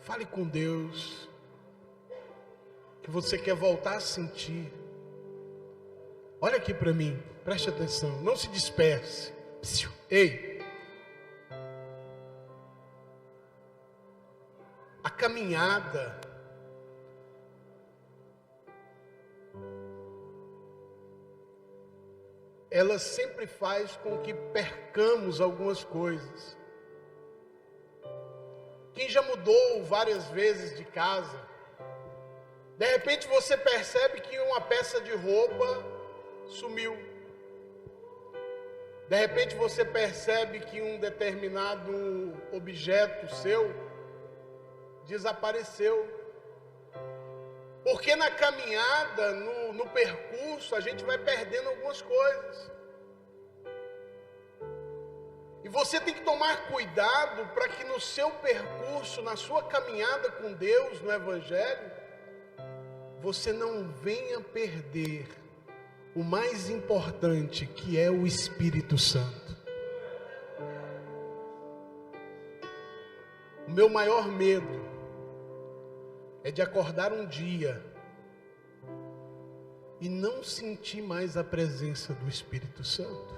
Fale com Deus que você quer voltar a sentir. Olha aqui para mim, preste atenção, não se disperse. Ei, a caminhada ela sempre faz com que percamos algumas coisas. Quem já mudou várias vezes de casa, de repente você percebe que uma peça de roupa sumiu. De repente você percebe que um determinado objeto seu desapareceu. Porque na caminhada, no percurso, a gente vai perdendo algumas coisas. E você tem que tomar cuidado para que no seu percurso, na sua caminhada com Deus, no Evangelho, você não venha perder o mais importante, que é o Espírito Santo. O meu maior medo é de acordar um dia e não sentir mais a presença do Espírito Santo.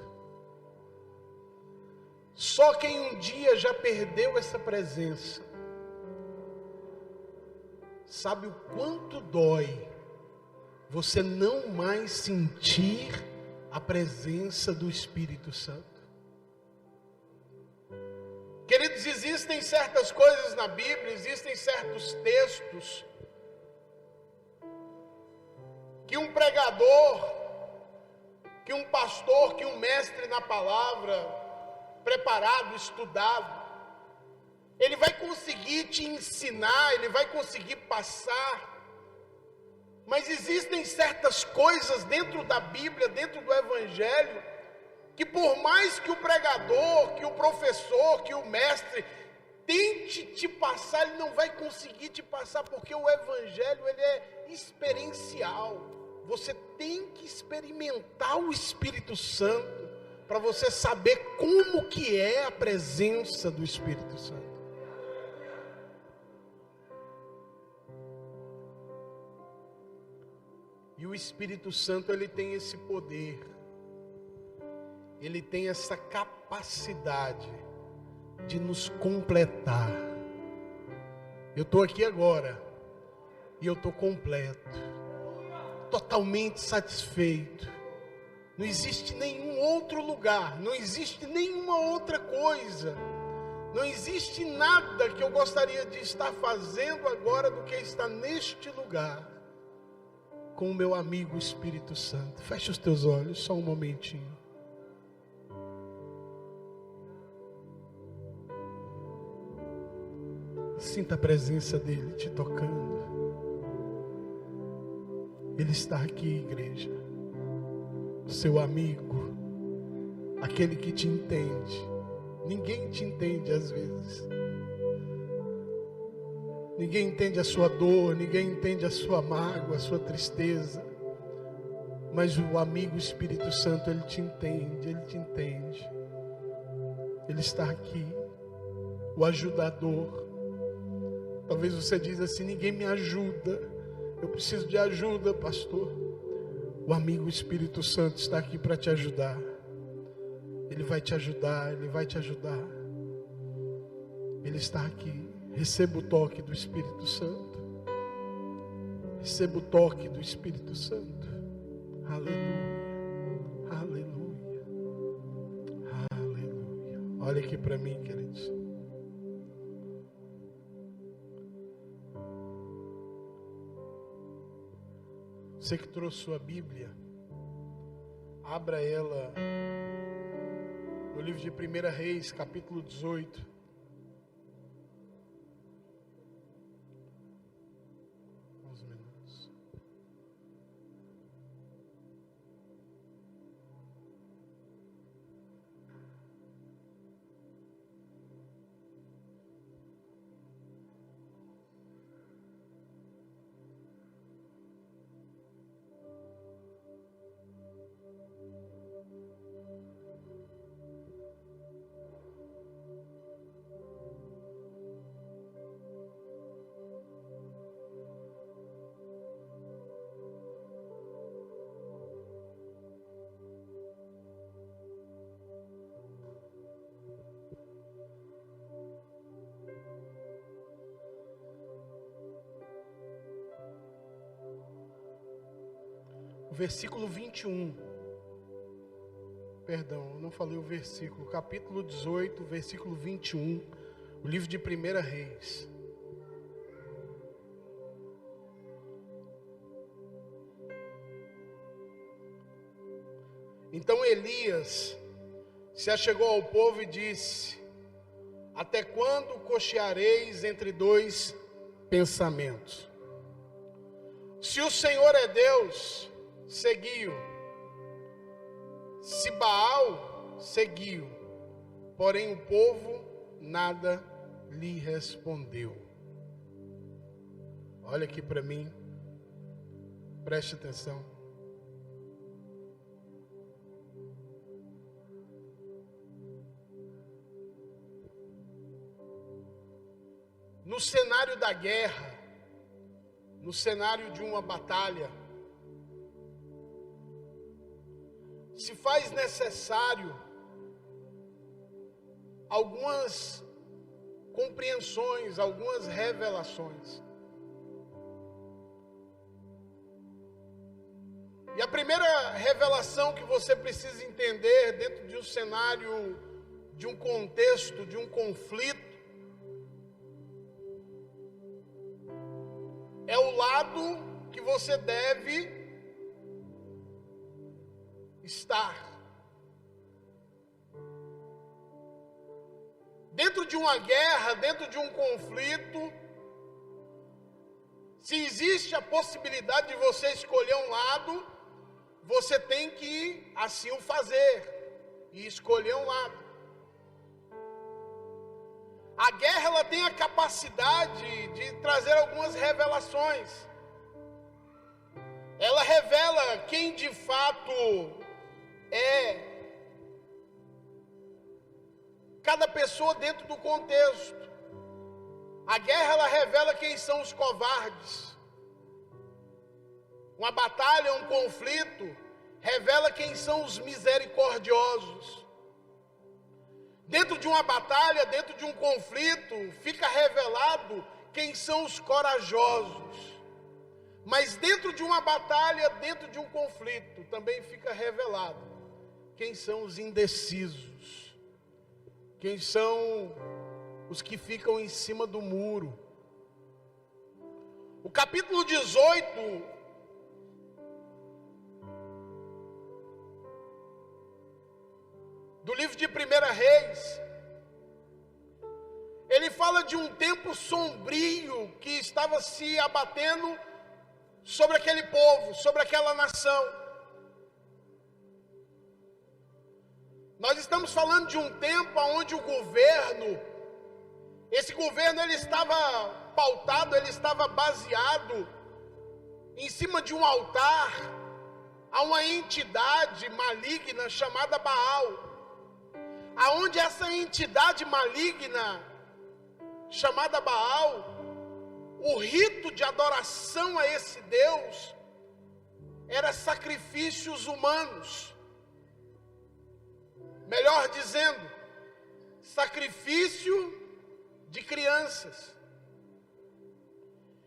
Só quem um dia já perdeu essa presença sabe o quanto dói você não mais sentir a presença do Espírito Santo. Queridos, existem certas coisas na Bíblia, existem certos textos que um pregador, que um pastor, que um mestre na palavra, preparado, estudado, ele vai conseguir te ensinar, ele vai conseguir passar. Mas existem certas coisas dentro da Bíblia, dentro do Evangelho, que por mais que o pregador, que o professor, que o mestre tente te passar, ele não vai conseguir te passar, porque o Evangelho ele é experiencial. Você tem que experimentar o Espírito Santo para você saber como que é a presença do Espírito Santo. E o Espírito Santo ele tem esse poder. Ele tem essa capacidade de nos completar. Eu estou aqui agora e eu estou completo, totalmente satisfeito. Não existe nenhum outro lugar, não existe nenhuma outra coisa, não existe nada que eu gostaria de estar fazendo agora do que estar neste lugar com o meu amigo Espírito Santo. Feche os teus olhos, só um momentinho. Sinta a presença dele te tocando. Ele está aqui, igreja. O seu amigo, aquele que te entende. Ninguém te entende às vezes. Ninguém entende a sua dor, ninguém entende a sua mágoa, a sua tristeza. Mas o amigo Espírito Santo, ele te entende, ele te entende. Ele está aqui, o ajudador. Talvez você diz assim: ninguém me ajuda, eu preciso de ajuda, pastor. O amigo Espírito Santo está aqui para te ajudar. Ele vai te ajudar, ele vai te ajudar. Ele está aqui. Receba o toque do Espírito Santo. Receba o toque do Espírito Santo. Aleluia, aleluia, aleluia. Olha aqui para mim, queridos. Você que trouxe sua Bíblia, abra ela no livro de 1 Reis, capítulo 18. versículo 21. Perdão, eu não falei o versículo. Capítulo 18, versículo 21. O livro de 1 Reis. Então Elias se achegou ao povo e disse: até quando cocheareis entre dois pensamentos? Se o Senhor é Deus, segui-o. Se Baal, segui-o. Porém o povo nada lhe respondeu. Olha aqui para mim, preste atenção. No cenário da guerra, no cenário de uma batalha, se faz necessário algumas compreensões, algumas revelações. E a primeira revelação que você precisa entender dentro de um cenário, de um contexto, de um conflito, é o lado que você deve estar. Dentro de uma guerra, dentro de um conflito, se existe a possibilidade de você escolher um lado, você tem que assim o fazer e escolher um lado. A guerra, ela tem a capacidade de trazer algumas revelações. Ela revela quem de fato é cada pessoa dentro do contexto. A guerra, ela revela quem são os covardes. Uma batalha, um conflito, revela quem são os misericordiosos. Dentro de uma batalha, dentro de um conflito, fica revelado quem são os corajosos. Mas dentro de uma batalha, dentro de um conflito, também fica revelado quem são os indecisos. Quem são os que ficam em cima do muro. O capítulo 18 do livro de 1 Reis, ele fala de um tempo sombrio que estava se abatendo sobre aquele povo, sobre aquela nação. Nós estamos falando de um tempo onde o governo, esse governo ele estava pautado, ele estava baseado em cima de um altar a uma entidade maligna chamada Baal. Aonde essa entidade maligna chamada Baal, o rito de adoração a esse Deus era sacrifícios humanos. Melhor dizendo, sacrifício de crianças.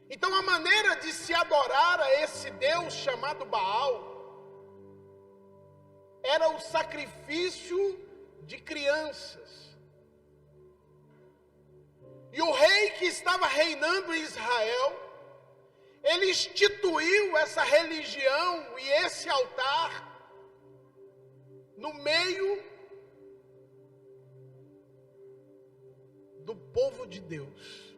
Então a maneira de se adorar a esse Deus chamado Baal era o sacrifício de crianças. E o rei que estava reinando em Israel, ele instituiu essa religião e esse altar no meio do povo de Deus.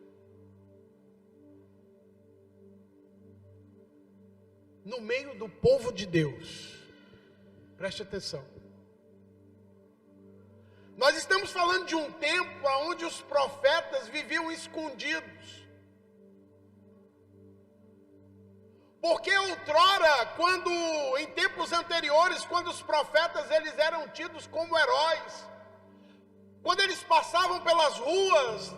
No meio do povo de Deus. Preste atenção. Nós estamos falando de um tempo onde os profetas viviam escondidos. Porque outrora, em tempos anteriores, quando os profetas eles eram tidos como heróis, quando eles passavam pelas ruas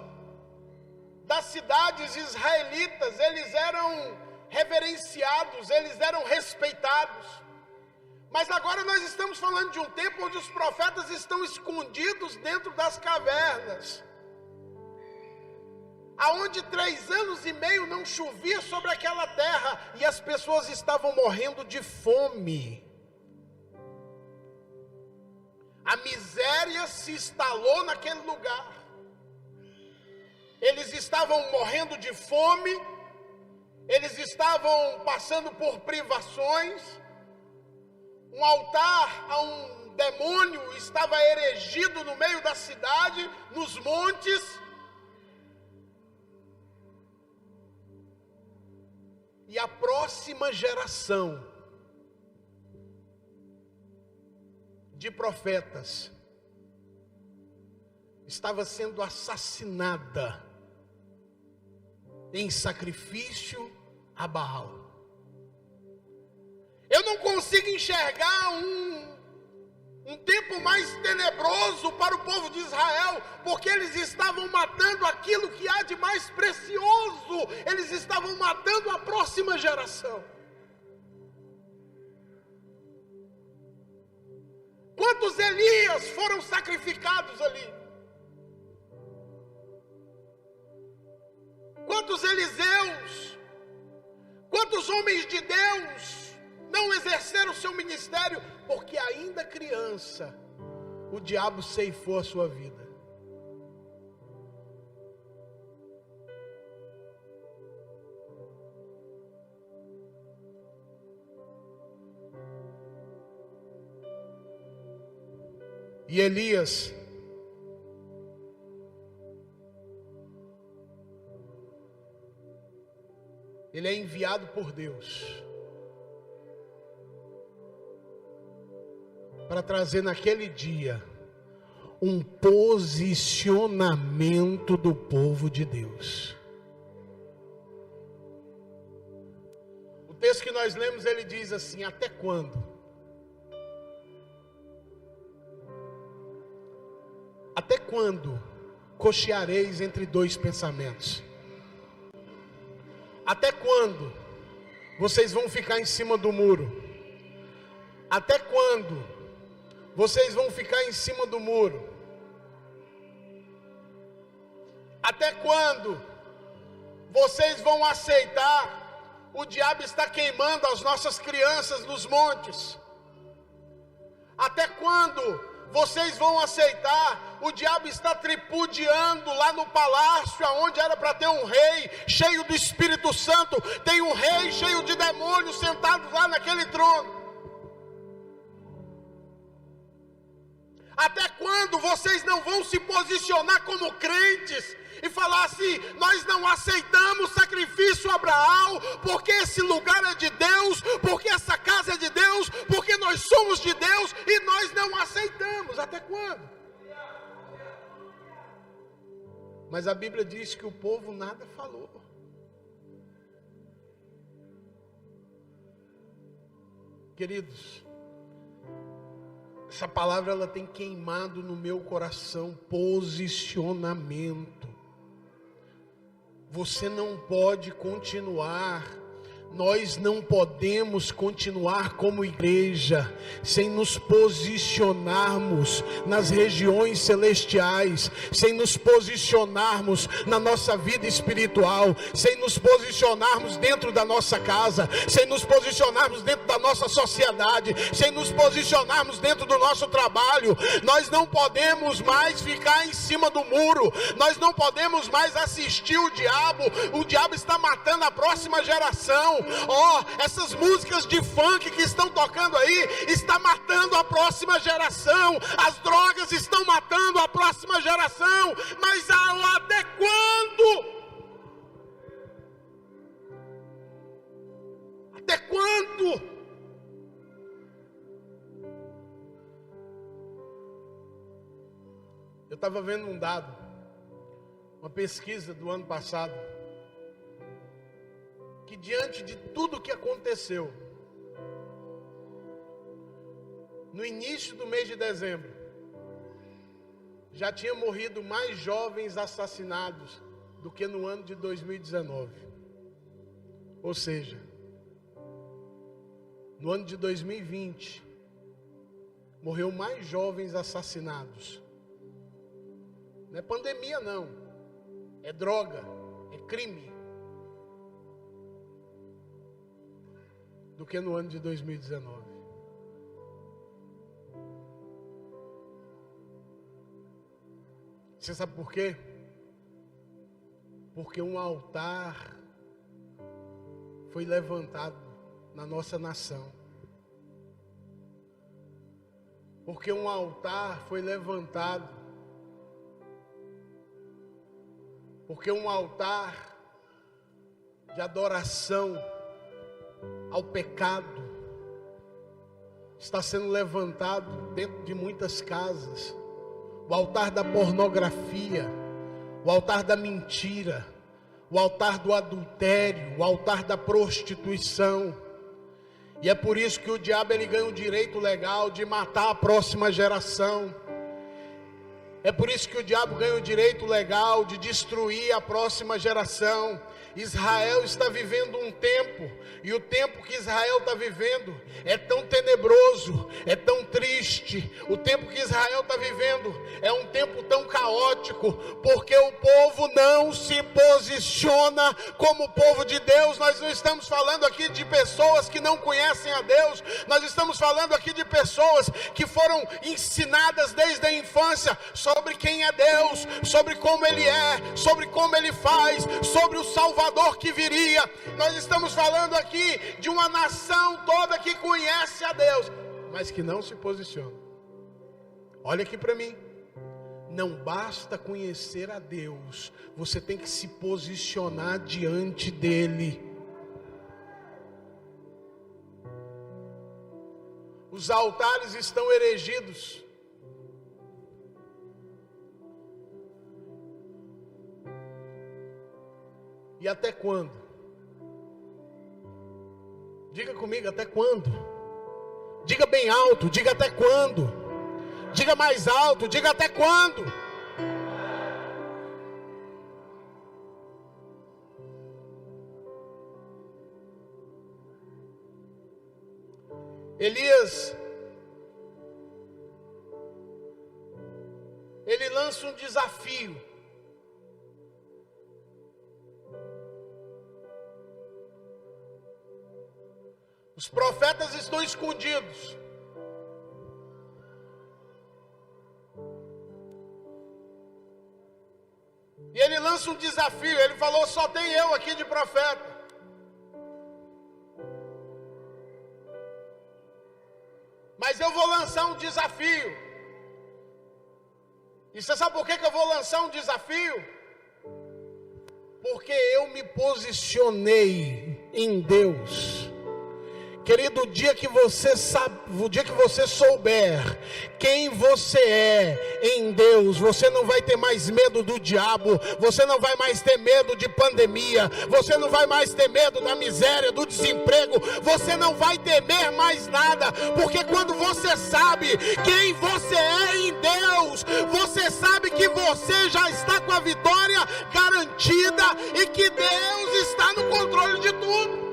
das cidades israelitas, eles eram reverenciados, eles eram respeitados. Mas agora nós estamos falando de um tempo onde os profetas estão escondidos dentro das cavernas. aonde 3 anos e meio não chovia sobre aquela terra, e as pessoas estavam morrendo de fome. A miséria se instalou naquele lugar. Eles estavam morrendo de fome, eles estavam passando por privações. Um altar a um demônio estava erigido no meio da cidade, nos montes. E a próxima geração de profetas estava sendo assassinada em sacrifício a Baal. Eu não consigo enxergar um tempo mais tenebroso para o povo de Israel, porque eles estavam matando aquilo que há de mais precioso, eles estavam matando a próxima geração. Quantos Elias foram sacrificados ali? Quantos Eliseus? Quantos homens de Deus não exerceram o seu ministério, porque ainda criança, o diabo ceifou a sua vida. E Elias, ele é enviado por Deus para trazer naquele dia um posicionamento do povo de Deus. O texto que nós lemos, ele diz assim: até quando? Até quando cocheareis entre dois pensamentos? Até quando vocês vão ficar em cima do muro? Até quando vocês vão ficar em cima do muro? Até quando vocês vão aceitar o diabo está queimando as nossas crianças nos montes? Até quando vocês vão aceitar o diabo está tripudiando lá no palácio, aonde era para ter um rei cheio do Espírito Santo? Tem um rei cheio de demônios sentados lá naquele trono. Até quando vocês não vão se posicionar como crentes e falar assim: nós não aceitamos sacrifício a Baal, porque esse lugar é de Deus, porque essa casa é de Deus, porque nós somos de Deus e nós não aceitamos? Até quando? Mas a Bíblia diz que o povo nada falou. Queridos, essa palavra ela tem queimado no meu coração. Posicionamento. Você não pode continuar, nós não podemos continuar como igreja sem nos posicionarmos nas regiões celestiais, sem nos posicionarmos na nossa vida espiritual, sem nos posicionarmos dentro da nossa casa, sem nos posicionarmos dentro da nossa sociedade, sem nos posicionarmos dentro do nosso trabalho. Nós não podemos mais ficar em cima do muro, nós não podemos mais assistir o diabo está matando a próxima geração. Essas músicas de funk que estão tocando aí, está matando a próxima geração. As drogas estão matando a próxima geração. Mas até quando? Até quando? Eu estava vendo um dado, uma pesquisa do ano passado, que diante de tudo que aconteceu, no início do mês de dezembro, já tinha morrido mais jovens assassinados do que no ano de 2019. Ou seja, no ano de 2020, morreu mais jovens assassinados. Não é pandemia não, é droga. é crime do que no ano de 2019. Você sabe por quê? Porque um altar foi levantado na nossa nação. Porque um altar foi levantado. Porque um altar de adoração ao pecado está sendo levantado dentro de muitas casas. O altar da pornografia, o altar da mentira, o altar do adultério, o altar da prostituição. E é por isso que o diabo ele ganha o direito legal de matar a próxima geração. É por isso que o diabo ganha o direito legal de destruir a próxima geração. Israel está vivendo um tempo, e o tempo que Israel está vivendo é tão tenebroso, é tão triste. O tempo que Israel está vivendo é um tempo tão caótico, porque o povo não se posiciona como o povo de Deus. Nós não estamos falando aqui de pessoas que não conhecem a Deus, nós estamos falando aqui de pessoas que foram ensinadas desde a infância sobre quem é Deus, sobre como Ele é, sobre como Ele faz, sobre o Salvador que viria. Nós estamos falando aqui de uma nação toda que conhece a Deus, mas que não se posiciona. Olha aqui para mim. Não basta conhecer a Deus, você tem que se posicionar diante dEle. Os altares estão erigidos. E até quando? Diga comigo, até quando? Diga bem alto, diga até quando? Diga mais alto, diga até quando? Elias, ele lança um desafio. Os profetas estão escondidos. E ele lança um desafio. Ele falou: só tem eu aqui de profeta. Mas eu vou lançar um desafio. E você sabe por que eu vou lançar um desafio? Porque eu me posicionei em Deus. Querido, o dia que você souber quem você é em Deus, você não vai ter mais medo do diabo, você não vai mais ter medo de pandemia, você não vai mais ter medo da miséria, do desemprego, você não vai temer mais nada, porque quando você sabe quem você é em Deus, você sabe que você já está com a vitória garantida e que Deus está no controle de tudo.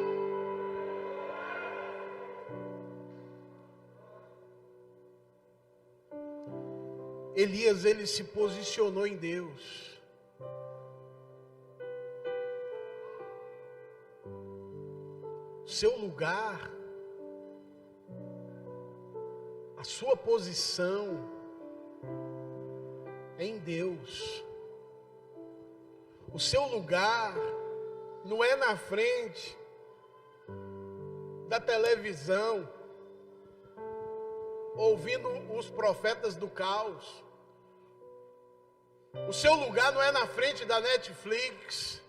Elias, ele se posicionou em Deus. Seu lugar, a sua posição é em Deus. O seu lugar não é na frente da televisão, ouvindo os profetas do caos. O seu lugar não é na frente da Netflix,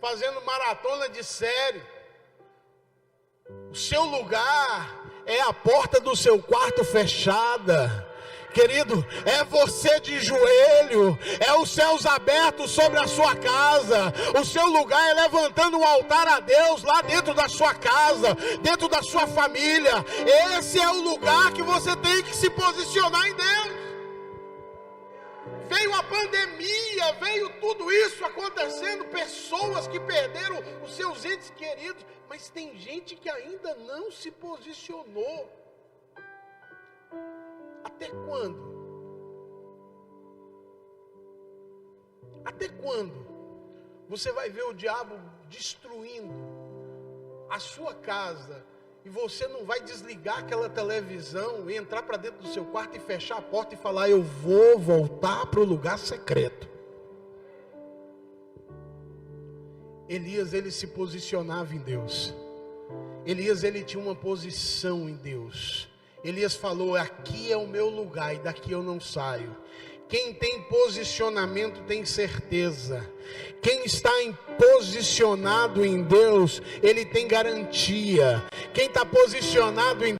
fazendo maratona de série. O seu lugar é a porta do seu quarto fechada. Querido, é você de joelho, é os céus abertos sobre a sua casa. O seu lugar é levantando um altar a Deus lá dentro da sua casa, dentro da sua família. Esse é o lugar que você tem que se posicionar em Deus. Veio a pandemia, veio tudo isso acontecendo, pessoas que perderam os seus entes queridos, mas tem gente que ainda não se posicionou. Até quando? Até quando você vai ver o diabo destruindo a sua casa e você não vai desligar aquela televisão e entrar para dentro do seu quarto e fechar a porta e falar: eu vou voltar para o lugar secreto? Elias, ele se posicionava em Deus. Elias, ele tinha uma posição em Deus. Elias falou: aqui é o meu lugar e daqui eu não saio. Quem tem posicionamento tem certeza. Quem está posicionado em Deus, ele tem garantia. Quem está posicionado em